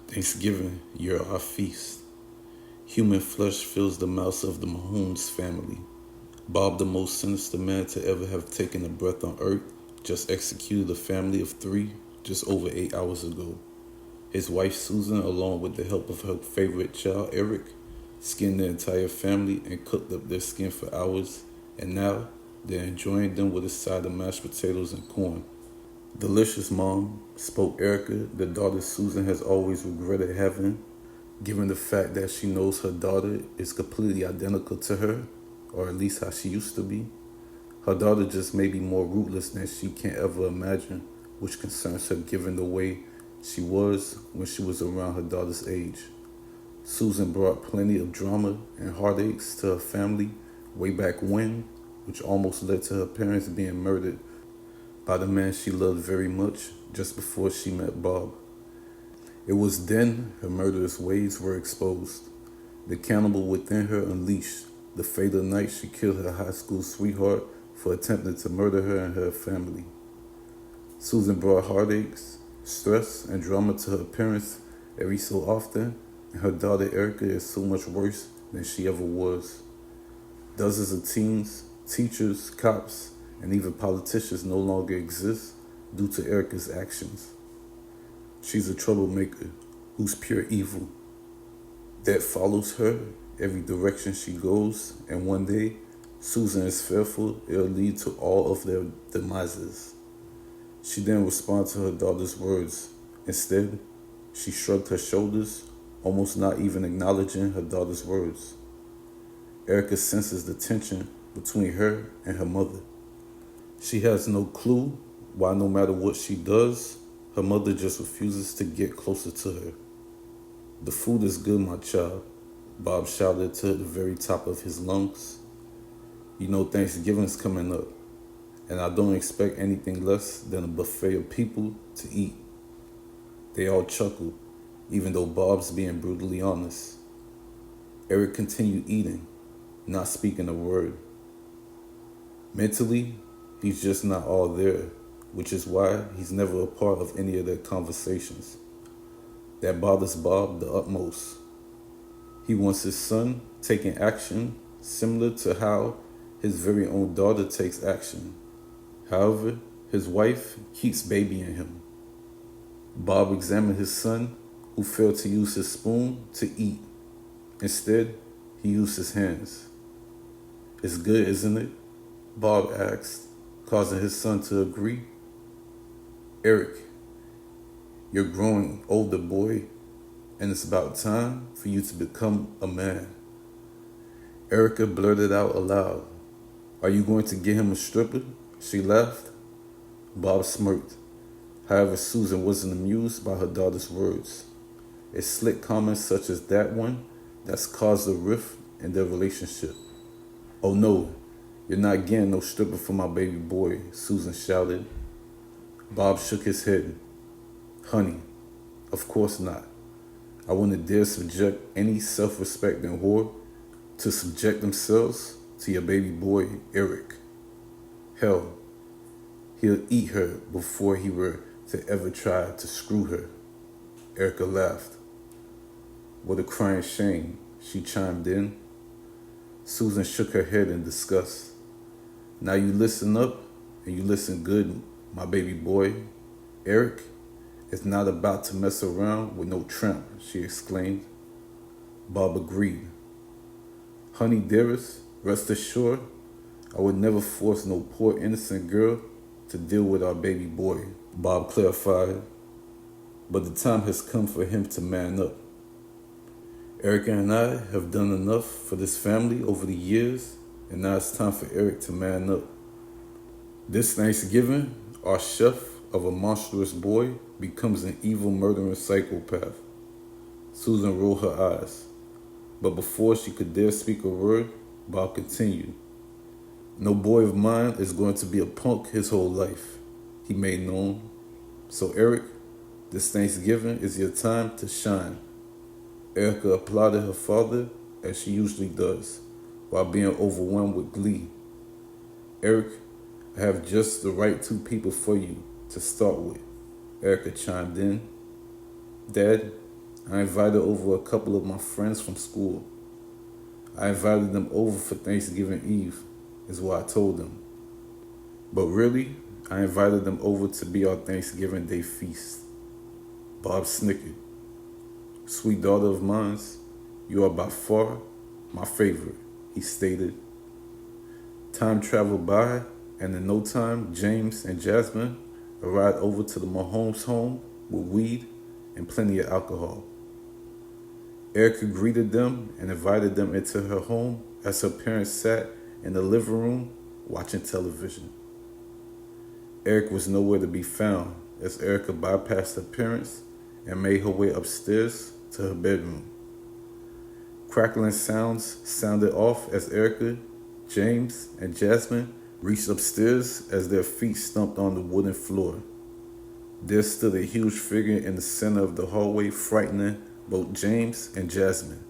Thanksgiving, you're our feast. Human flesh fills the mouths of the Mahomes family. Bob, the most sinister man to ever have taken a breath on earth, just executed a family of 3 just over 8 hours ago. His wife Susan, along with the help of her favorite child Eric, skinned the entire family and cooked up their skin for hours, and now they're enjoying them with a side of mashed potatoes and corn. Delicious, Mom, spoke Erica, the daughter Susan has always regretted having, given the fact that she knows her daughter is completely identical to her, or at least how she used to be. Her daughter just may be more ruthless than she can ever imagine, which concerns her given the way she was when she was around her daughter's age. Susan brought plenty of drama and heartaches to her family way back when, which almost led to her parents being murdered by the man she loved very much just before she met Bob. It was then her murderous ways were exposed. The cannibal within her unleashed the fatal night she killed her high school sweetheart for attempting to murder her and her family. Susan brought heartaches, stress, and drama to her parents every so often, and her daughter Erica is so much worse than she ever was. Dozens of teens, teachers, cops, and even politicians no longer exist due to Erica's actions. She's a troublemaker who's pure evil that follows her every direction she goes, and one day, Susan is fearful it'll lead to all of their demises. She didn't respond to her daughter's words. Instead, she shrugged her shoulders, almost not even acknowledging her daughter's words. Erica senses the tension between her and her mother. She has no clue why no matter what she does, her mother just refuses to get closer to her. "The food is good, my child," Bob shouted to the very top of his lungs. "You know Thanksgiving's coming up, and I don't expect anything less than a buffet of people to eat." They all chuckled, even though Bob's being brutally honest. Eric continued eating, not speaking a word. Mentally, he's just not all there, which is why he's never a part of any of their conversations. That bothers Bob the utmost. He wants his son taking action similar to how his very own daughter takes action. However, his wife keeps babying him. Bob examined his son, who failed to use his spoon to eat. Instead, he used his hands. "It's good, isn't it?" Bob asked, causing his son to agree. "Eric, you're growing older, boy, and it's about time for you to become a man." Erica blurted out aloud, "Are you going to get him a stripper?" She laughed. Bob smirked. However, Susan wasn't amused by her daughter's words. A slick comment such as that one that's caused a rift in their relationship. "Oh no, you're not getting no stripper for my baby boy," Susan shouted. Bob shook his head. "Honey, of course not. I wouldn't dare subject any self-respecting whore to subject themselves to your baby boy, Eric. Hell, he'll eat her before he were to ever try to screw her." Erica laughed. "What a crying shame," she chimed in. Susan shook her head in disgust. "Now you listen up, and you listen good, my baby boy. Eric is not about to mess around with no tramp," she exclaimed. Bob agreed. "Honey dearest, rest assured, I would never force no poor innocent girl to deal with our baby boy," Bob clarified. "But the time has come for him to man up. Erica and I have done enough for this family over the years, and now it's time for Eric to man up. This Thanksgiving, our chef of a monstrous boy becomes an evil murdering psychopath." Susan rolled her eyes, but before she could dare speak a word, Bob continued. "No boy of mine is going to be a punk his whole life," he made known. "So Eric, this Thanksgiving is your time to shine." Erica applauded her father as she usually does, while being overwhelmed with glee Eric, I have just the right two people for you to start with. Erica chimed in. Dad, I invited over a couple of my friends from school. I invited them over for Thanksgiving Eve, is what I told them. But really, I invited them over to be our Thanksgiving Day feast. Bob snickered. Sweet daughter of mine, you are by far my favorite, he stated. Time traveled by, and in no time, James and Jasmine arrived over to the Mahomes home with weed and plenty of alcohol. Erica greeted them and invited them into her home as her parents sat in the living room watching television. Eric was nowhere to be found as Erica bypassed her parents and made her way upstairs to her bedroom. Crackling sounds sounded off as Erica, James, and Jasmine reached upstairs as their feet stumped on the wooden floor. There stood a huge figure in the center of the hallway, frightening both James and Jasmine.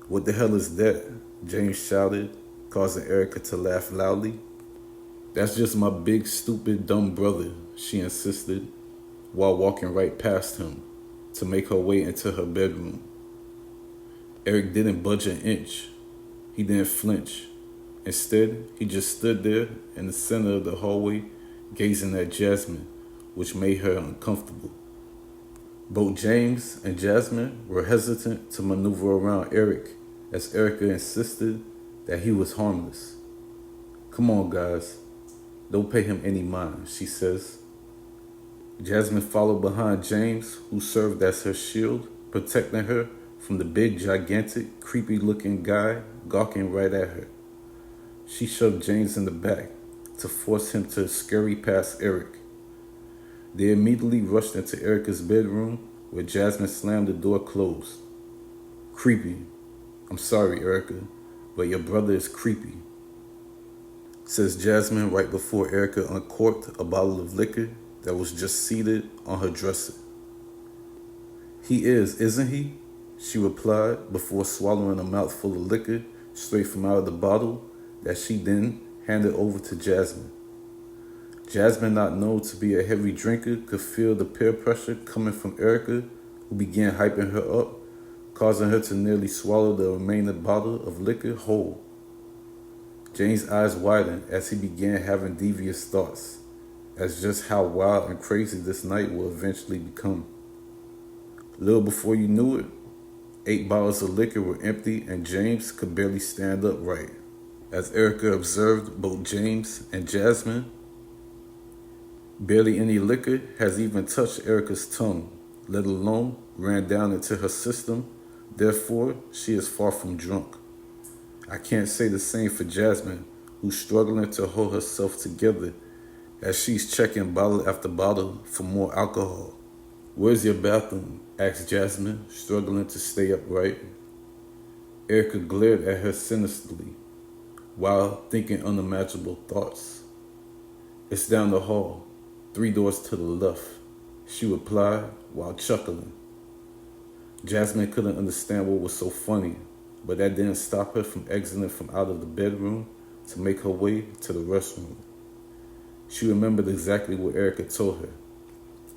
What the hell is that? James shouted, causing Erica to laugh loudly. That's just my big, stupid, dumb brother, she insisted, while walking right past him to make her way into her bedroom. Eric didn't budge an inch. He didn't flinch. Instead, he just stood there in the center of the hallway, gazing at Jasmine, which made her uncomfortable. Both James and Jasmine were hesitant to maneuver around Eric as Erica insisted that he was harmless. Come on, guys. Don't pay him any mind, she says. Jasmine followed behind James, who served as her shield, protecting her from the big, gigantic, creepy-looking guy gawking right at her. She shoved James in the back to force him to scurry past Eric. They immediately rushed into Erica's bedroom, where Jasmine slammed the door closed. Creepy. I'm sorry, Erica, but your brother is creepy, says Jasmine right before Erica uncorked a bottle of liquor that was just seated on her dresser. He is, isn't he? She replied before swallowing a mouthful of liquor straight from out of the bottle that she then handed over to Jasmine. Jasmine, not known to be a heavy drinker, could feel the peer pressure coming from Erica, who began hyping her up, causing her to nearly swallow the remaining bottle of liquor whole. James' eyes widened as he began having devious thoughts, as just how wild and crazy this night will eventually become. Little before you knew it, 8 bottles of liquor were empty and James could barely stand upright. As Erica observed both James and Jasmine, barely any liquor has even touched Erica's tongue, let alone ran down into her system. Therefore, she is far from drunk. I can't say the same for Jasmine, who's struggling to hold herself together as she's checking bottle after bottle for more alcohol. Where's your bathroom? Asked Jasmine, struggling to stay upright. Erica glared at her sinisterly while thinking unimaginable thoughts. It's down the hall, 3 doors to the left, she replied while chuckling. Jasmine couldn't understand what was so funny, but that didn't stop her from exiting from out of the bedroom to make her way to the restroom. She remembered exactly what Erica told her.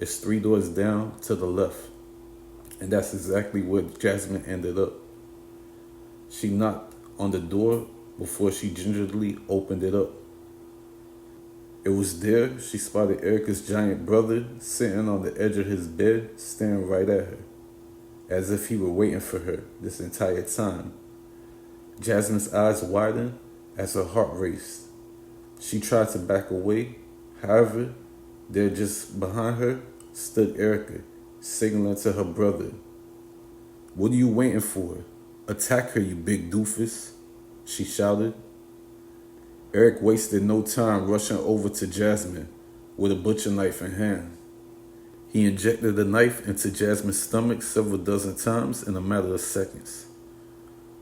It's 3 doors down to the left, and that's exactly where Jasmine ended up. She knocked on the door before she gingerly opened it up. It was there she spotted Erica's giant brother sitting on the edge of his bed, staring right at her, as if he were waiting for her this entire time. Jasmine's eyes widened as her heart raced. She tried to back away. However, there just behind her stood Erica, signaling to her brother. What are you waiting for? Attack her, you big doofus, she shouted. Eric wasted no time rushing over to Jasmine with a butcher knife in hand. He injected the knife into Jasmine's stomach several dozen times in a matter of seconds.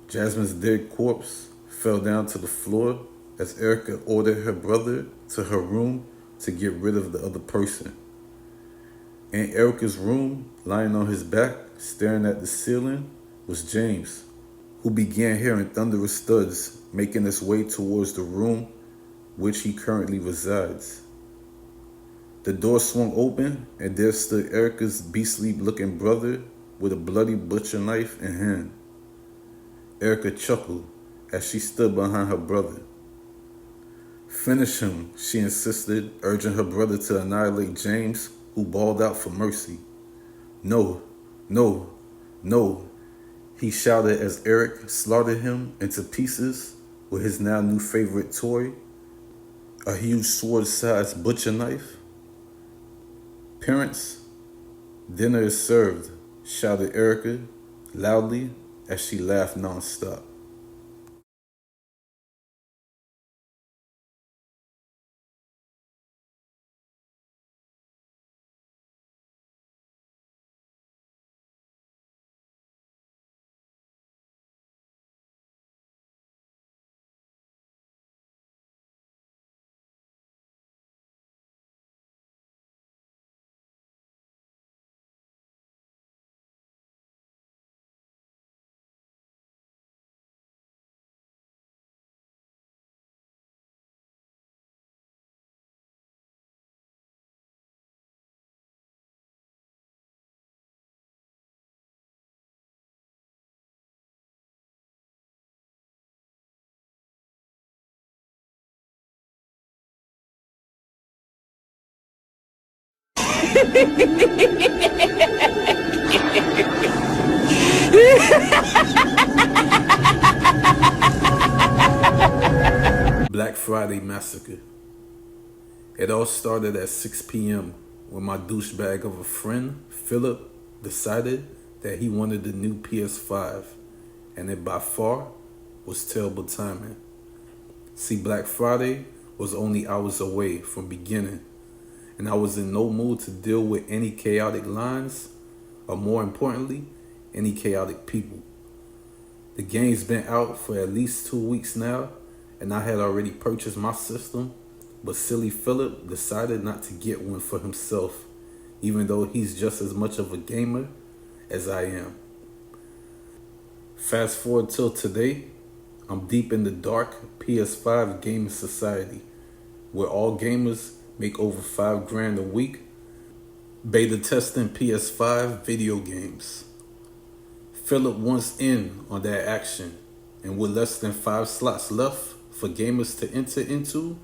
Jasmine's dead corpse fell down to the floor as Erica ordered her brother to her room to get rid of the other person. In Erica's room, lying on his back, staring at the ceiling, was James, who began hearing thunderous thuds making its way towards the room which he currently resides. The door swung open, and there stood Erica's beastly-looking brother with a bloody butcher knife in hand. Erica chuckled as she stood behind her brother. "Finish him," she insisted, urging her brother to annihilate James, who bawled out for mercy. "No, no, no," he shouted as Eric slaughtered him into pieces with his now new favorite toy, a huge sword-sized butcher knife. "Parents, dinner is served," shouted Erica loudly as she laughed nonstop. Black Friday Massacre. It all started at 6 p.m. when my douchebag of a friend, Philip, decided that he wanted the new PS5, and it by far was terrible timing. See, Black Friday was only hours away from beginning, and I was in no mood to deal with any chaotic lines, or more importantly, any chaotic people. The game's been out for at least 2 weeks now, and I had already purchased my system, but silly Philip decided not to get one for himself, even though he's just as much of a gamer as I am. Fast forward till today, I'm deep in the dark PS5 gaming society, where all gamers make over $5,000 a week, beta testing PS5 video games. Philip wants in on that action, and with less than 5 slots left for gamers to enter into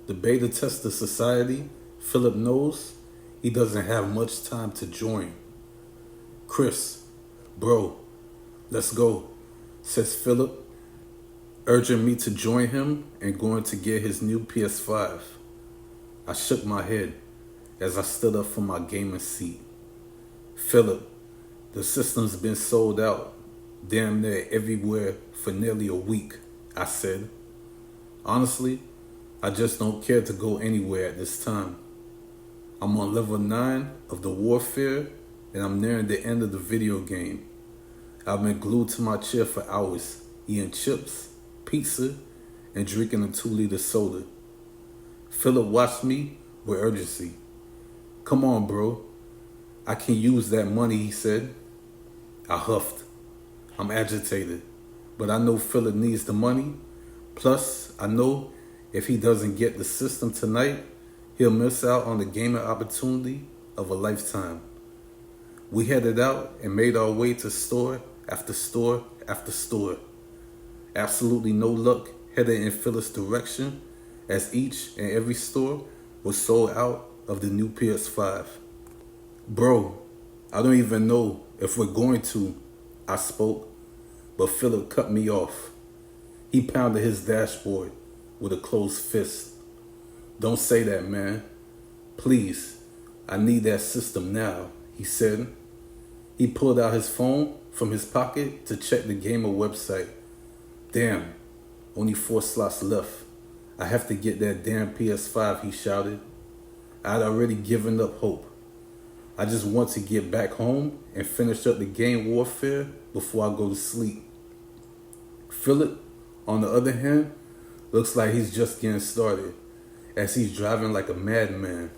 the beta tester society, Philip knows he doesn't have much time to join. "Chris, bro, let's go," says Philip, urging me to join him and going to get his new PS5. I shook my head as I stood up from my gaming seat. "Philip, the system's been sold out damn near everywhere for nearly a week," I said. "Honestly, I just don't care to go anywhere at this time. I'm on level 9 of the warfare, and I'm nearing the end of the video game. I've been glued to my chair for hours, eating chips, pizza, and drinking a 2-liter soda." Philip watched me with urgency. "Come on, bro. I can use that money," he said. I huffed. I'm agitated, but I know Philip needs the money. Plus, I know if he doesn't get the system tonight, he'll miss out on the gaming opportunity of a lifetime. We headed out and made our way to store after store after store. Absolutely no luck headed in Philip's direction, as each and every store was sold out of the new PS5. "Bro, I don't even know if we're going to," I spoke, but Philip cut me off. He pounded his dashboard with a closed fist. "Don't say that, man. Please, I need that system now," he said. He pulled out his phone from his pocket to check the gamer website. "Damn, only 4 slots left. I have to get that damn PS5, he shouted. I'd already given up hope. I just want to get back home and finish up the game warfare before I go to sleep. Philip, on the other hand, looks like he's just getting started, as he's driving like a madman.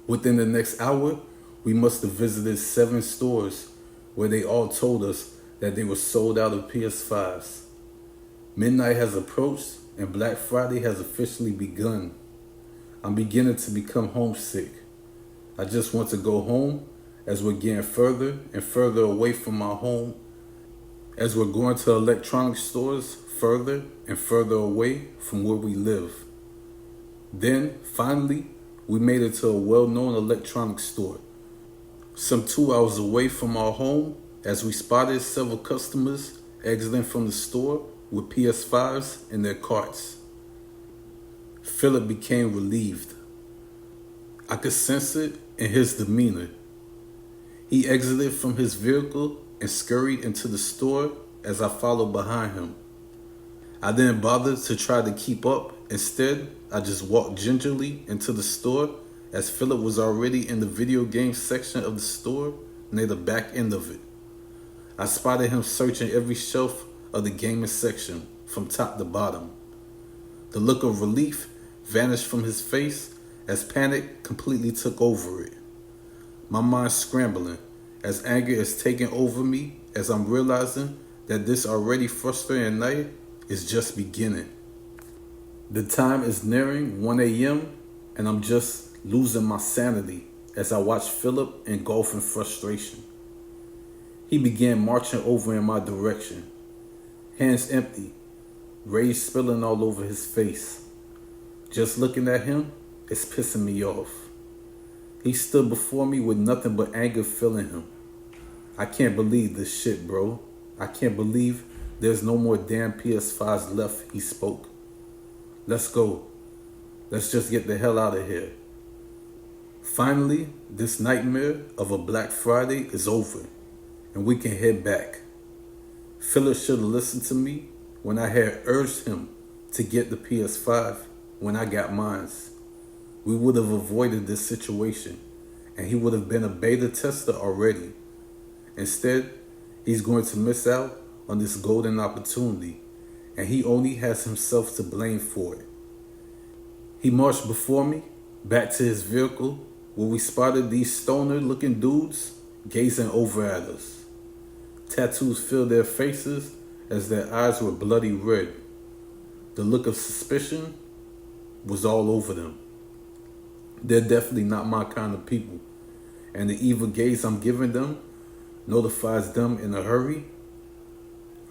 Within the next hour, we must have visited 7 stores where they all told us that they were sold out of PS5s. Midnight has approached and Black Friday has officially begun. I'm beginning to become homesick. I just want to go home as we're getting further and further away from my home, as we're going to electronic stores further and further away from where we live. Then, finally, we made it to a well-known electronics store, some 2 hours away from our home, as we spotted several customers exiting from the store with PS5s in their carts. Philip became relieved. I could sense it in his demeanor. He exited from his vehicle and scurried into the store as I followed behind him. I didn't bother to try to keep up. Instead, I just walked gingerly into the store as Philip was already in the video game section of the store near the back end of it. I spotted him searching every shelf of the gaming section from top to bottom. The look of relief vanished from his face as panic completely took over it. My mind scrambling as anger is taking over me as I'm realizing that this already frustrating night is just beginning. The time is nearing 1 a.m. and I'm just losing my sanity as I watch Philip engulf in frustration. He began marching over in my direction, hands empty, rage spilling all over his face. Just looking at him is pissing me off. He stood before me with nothing but anger filling him. I can't believe this shit, bro. I can't believe there's no more damn PS5s left, he spoke. Let's go. Let's just get the hell out of here. Finally, this nightmare of a Black Friday is over, and we can head back. Philip should have listened to me when I had urged him to get the PS5 when I got mine. We would have avoided this situation, and he would have been a beta tester already. Instead, he's going to miss out on this golden opportunity, and he only has himself to blame for it. He marched before me, back to his vehicle, where we spotted these stoner-looking dudes gazing over at us. Tattoos filled their faces as their eyes were bloody red. The look of suspicion was all over them. They're definitely not my kind of people, and the evil gaze I'm giving them notifies them in a hurry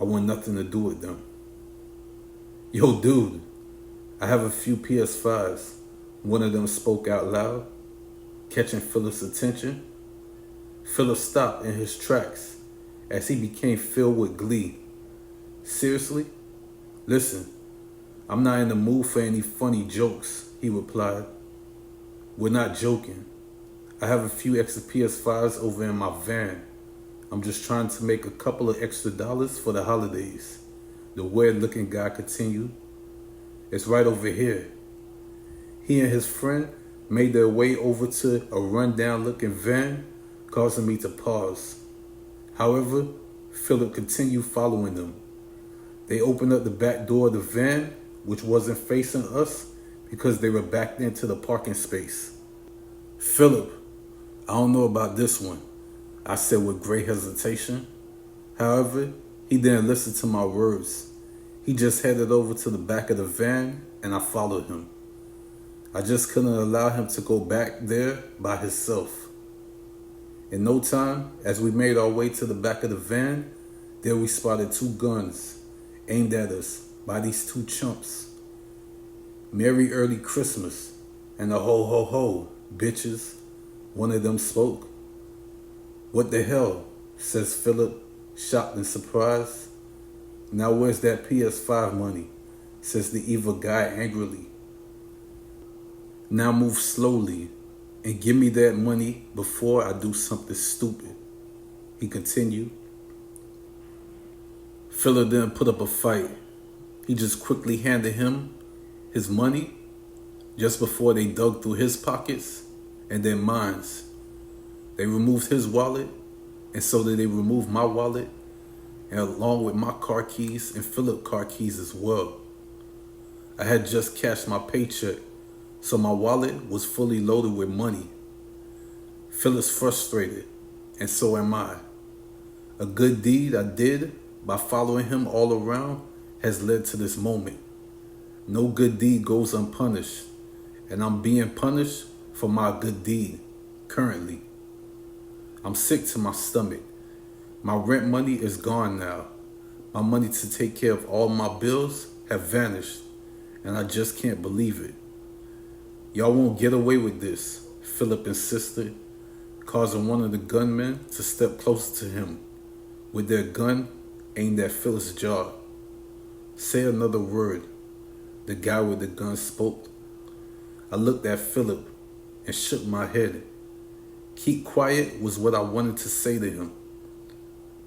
I want nothing to do with them. Yo, dude, I have a few PS5s. One of them spoke out loud, catching Philip's attention. Philip stopped in his tracks as he became filled with glee. Seriously? Listen, I'm not in the mood for any funny jokes, he replied. We're not joking. I have a few extra PS5s over in my van. I'm just trying to make a couple of extra dollars for the holidays. The weird-looking guy continued. It's right over here. He and his friend made their way over to a run-down-looking van, causing me to pause. However, Philip continued following them. They opened up the back door of the van, which wasn't facing us because they were backed into the parking space. Philip, I don't know about this one, I said with great hesitation. However, he didn't listen to my words. He just headed over to the back of the van and I followed him. I just couldn't allow him to go back there by himself. In no time, as we made our way to the back of the van, there we spotted two guns aimed at us by these two chumps. Merry early Christmas and a ho ho ho, bitches, one of them spoke. What the hell, says Philip, shocked and surprised. Now where's that PS5 money, says the evil guy angrily. Now move slowly and give me that money before I do something stupid, he continued. Philip didn't put up a fight. He just quickly handed him his money just before they dug through his pockets and then mine. They removed his wallet, and so did they remove my wallet, and along with my car keys and Philip's car keys as well. I had just cashed my paycheck, so my wallet was fully loaded with money. Philip's frustrated, and so am I. A good deed I did by following him all around has led to this moment. No good deed goes unpunished, and I'm being punished for my good deed currently. I'm sick to my stomach. My rent money is gone now. My money to take care of all my bills have vanished, and I just can't believe it. Y'all won't get away with this, Philip insisted, causing one of the gunmen to step closer to him with their gun aimed at Philip's jaw. Say another word, the guy with the gun spoke. I looked at Philip and shook my head. Keep quiet was what I wanted to say to him.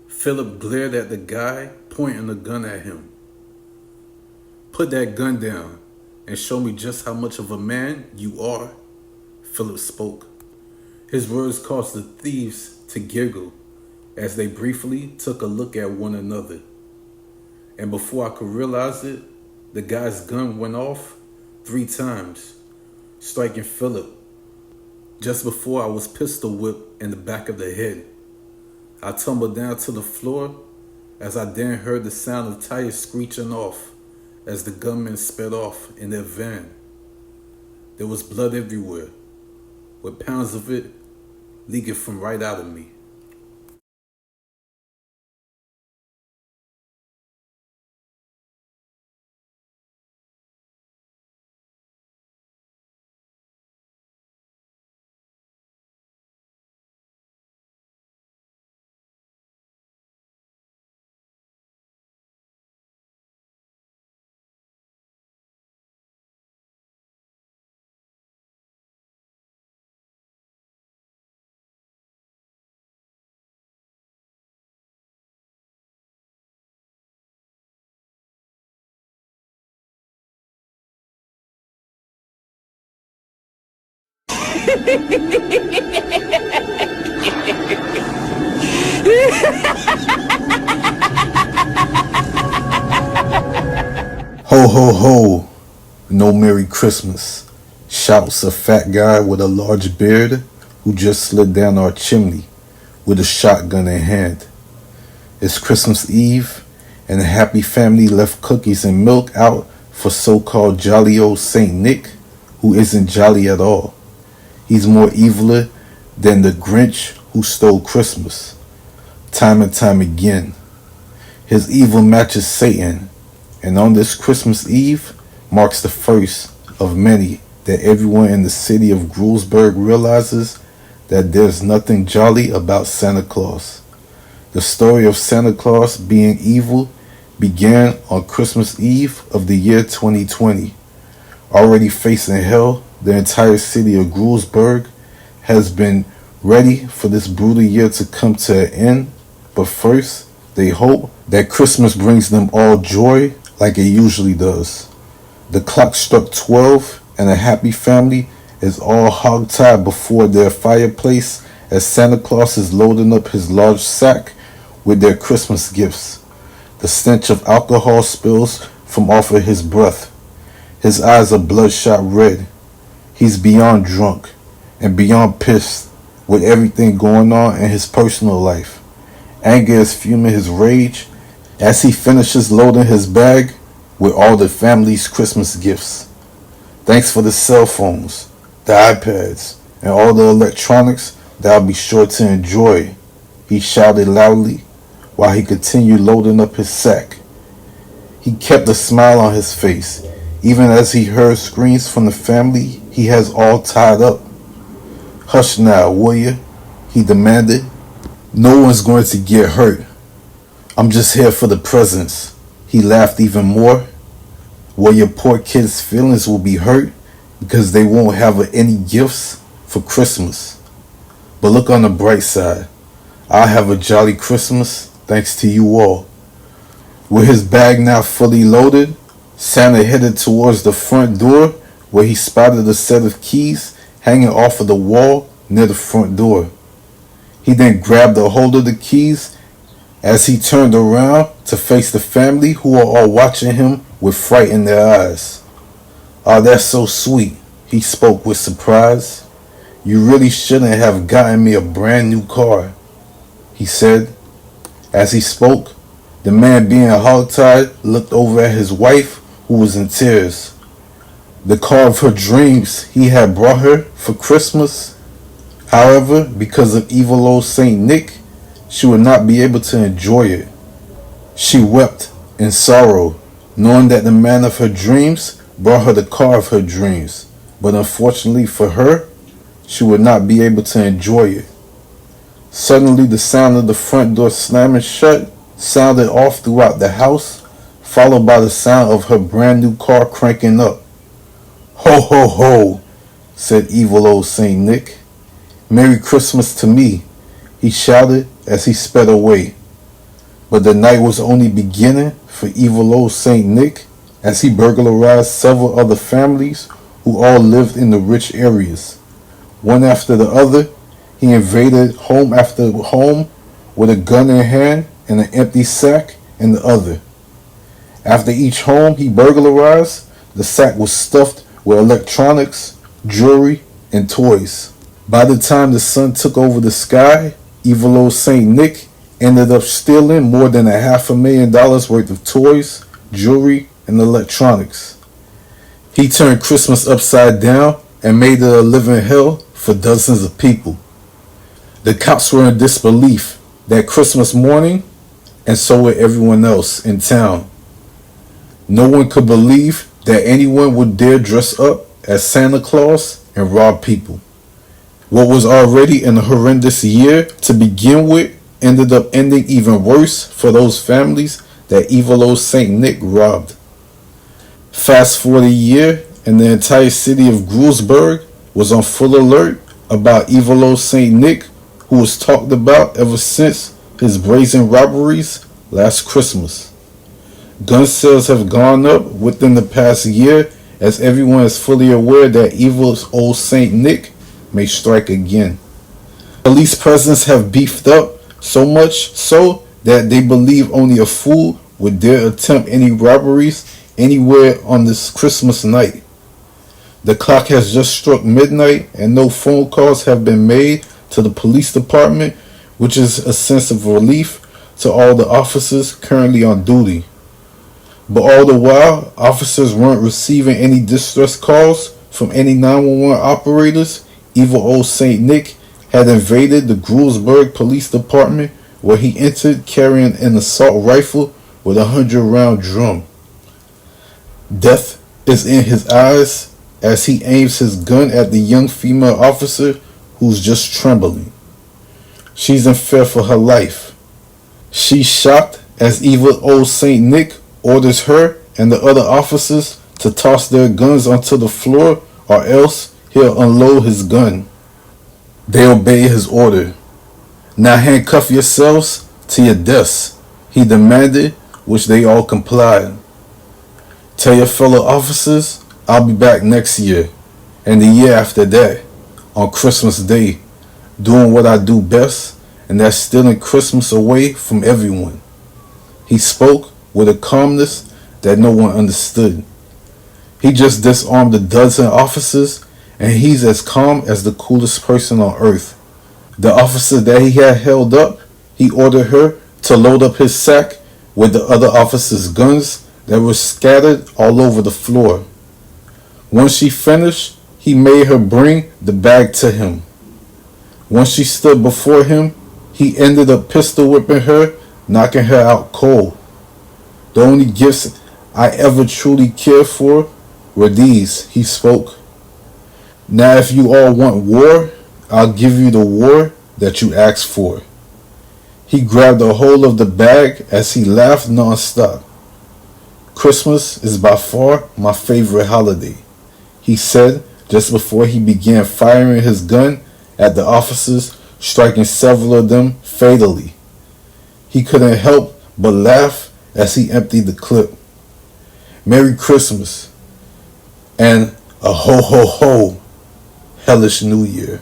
Philip glared at the guy pointing the gun at him. Put that gun down and show me just how much of a man you are, Philip spoke. His words caused the thieves to giggle as they briefly took a look at one another. And before I could realize it, the guy's gun went off 3 times, striking Philip just before I was pistol whipped in the back of the head. I tumbled down to the floor as I then heard the sound of tires screeching off as the gunmen sped off in their van. There was blood everywhere, with pounds of it leaking from right out of me. Ho ho ho, no Merry Christmas, shouts a fat guy with a large beard who just slid down our chimney with a shotgun in hand. It's Christmas Eve, and the happy family left cookies and milk out for so-called jolly old Saint Nick, who isn't jolly at all. He's more eviler than the Grinch who stole Christmas. Time and time again, his evil matches Satan, and on this Christmas Eve marks the first of many that everyone in the city of Grulsburg realizes that there's nothing jolly about Santa Claus. The story of Santa Claus being evil began on Christmas Eve of the year 2020. Already facing hell, the entire city of Grulsburg has been ready for this brutal year to come to an end, but first, they hope that Christmas brings them all joy like it usually does. The clock struck 12 and a happy family is all hogtied before their fireplace as Santa Claus is loading up his large sack with their Christmas gifts. The stench of alcohol spills from off of his breath. His eyes are bloodshot red. He's beyond drunk and beyond pissed with everything going on in his personal life. Anger is fuming his rage as he finishes loading his bag with all the family's Christmas gifts. Thanks for the cell phones, the iPads, and all the electronics that I'll be sure to enjoy, he shouted loudly while he continued loading up his sack. He kept a smile on his face, even as he heard screams from the family he has all tied up. Hush now, will you? He demanded. No one's going to get hurt. I'm just here for the presents. He laughed even more. Well, your poor kids' feelings will be hurt because they won't have any gifts for Christmas. But look on the bright side. I'll have a jolly Christmas thanks to you all. With his bag now fully loaded, Santa headed towards the front door where he spotted a set of keys hanging off of the wall near the front door. He then grabbed a hold of the keys as he turned around to face the family who are all watching him with fright in their eyes. "Oh, that's so sweet," he spoke with surprise. "You really shouldn't have gotten me a brand new car," he said. As he spoke, The man, being hogtied, looked over at his wife, who was in tears. The car of her dreams he had brought her for Christmas. However, because of evil old Saint Nick, she would not be able to enjoy it. She wept in sorrow, knowing that the man of her dreams brought her the car of her dreams. But unfortunately for her, she would not be able to enjoy it. Suddenly, the sound of the front door slamming shut sounded off throughout the house, followed by the sound of her brand new car cranking up. "Ho, ho, ho," said evil old Saint Nick. "Merry Christmas to me," he shouted as he sped away. But the night was only beginning for evil old Saint Nick, as he burglarized several other families who all lived in the rich areas. One after the other, he invaded home after home with a gun in hand and an empty sack in the other. After each home he burglarized, the sack was stuffed with electronics, jewelry, and toys. By the time the sun took over the sky, evil old Saint Nick ended up stealing more than $500,000 worth of toys, jewelry, and electronics. He turned Christmas upside down and made it a living hell for dozens of people. The cops were in disbelief that Christmas morning, and so were everyone else in town. No one could believe that anyone would dare dress up as Santa Claus and rob people. What was already an horrendous year to begin with ended up ending even worse for those families that evil old Saint Nick robbed. Fast forward a year, and the entire city of Gruelsburg was on full alert about evil old Saint Nick, who was talked about ever since his brazen robberies last Christmas. Gun sales have gone up within the past year, as everyone is fully aware that evil old Saint Nick may strike again. Police presence have beefed up so much so that they believe only a fool would dare attempt any robberies anywhere on this Christmas night. The clock has just struck midnight and no phone calls have been made to the police department, which is a sense of relief to all the officers currently on duty. But all the while, officers weren't receiving any distress calls from any 911 operators. Evil old Saint Nick had invaded the Gruelsburg Police Department, where he entered carrying an assault rifle with a 100-round drum. Death is in his eyes as he aims his gun at the young female officer who's just trembling. She's in fear for her life. She's shocked as evil old Saint Nick orders her and the other officers to toss their guns onto the floor, or else he'll unload his gun. They obey his order. "Now handcuff yourselves to your desks," he demanded, which they all complied. "Tell your fellow officers I'll be back next year, and the year after that, on Christmas Day, doing what I do best, and that's stealing Christmas away from everyone." He spoke with a calmness that no one understood. He just disarmed a dozen officers, and he's as calm as the coolest person on earth. The officer that he had held up, he ordered her to load up his sack with the other officers' guns that were scattered all over the floor. Once she finished, he made her bring the bag to him. Once she stood before him, he ended up pistol whipping her, knocking her out cold. "The only gifts I ever truly cared for were these," he spoke. "Now if you all want war, I'll give you the war that you asked for." He grabbed a hold of the bag as he laughed nonstop. "Christmas is by far my favorite holiday," he said just before he began firing his gun at the officers, striking several of them fatally. He couldn't help but laugh as he emptied the clip. "Merry Christmas and a ho ho ho hellish New Year."